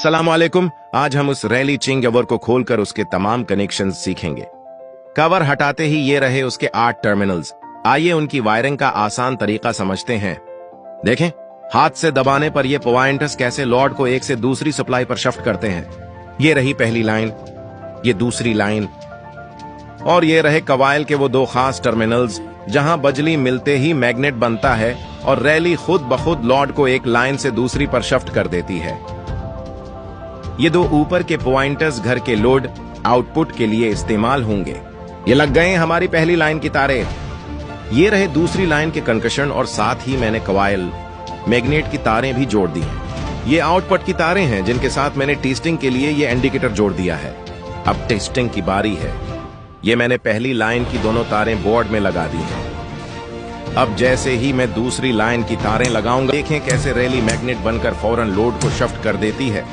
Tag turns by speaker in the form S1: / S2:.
S1: अस्सलामुअलैकुम। आज हम उस रैली चिंग कवर को खोलकर उसके तमाम कनेक्शंस सीखेंगे। कवर हटाते ही ये रहे उसके 8 टर्मिनल्स। आइए उनकी वायरिंग का आसान तरीका समझते हैं। देखें, हाथ से दबाने पर ये पॉइंटर्स कैसे लॉर्ड को एक से दूसरी सप्लाई पर शिफ्ट करते हैं। ये रही पहली लाइन, ये दूसरी लाइन, और ये रहे कवायल के वो 2 खास टर्मिनल्स जहां बिजली मिलते ही मैग्नेट बनता है और रैली खुद बखुद लॉर्ड को एक लाइन से दूसरी पर शिफ्ट कर देती है। ये 2 ऊपर के पॉइंटर्स घर के लोड आउटपुट के लिए इस्तेमाल होंगे। ये लग गए हमारी पहली लाइन की तारें। ये रहे दूसरी लाइन के कंकशन और साथ ही मैंने कवायल मैग्नेट की तारें भी जोड़ दी हैं। ये आउटपुट की तारें हैं जिनके साथ मैंने टेस्टिंग के लिए ये इंडिकेटर जोड़ दिया है। अब टेस्टिंग की बारी है। ये मैंने पहली लाइन की दोनों तारें बोर्ड में लगा दी हैं। अब जैसे ही मैं दूसरी लाइन की तारें लगाऊंगा, देखें कैसे रैली मैग्नेट बनकर फौरन लोड को शिफ्ट कर देती है।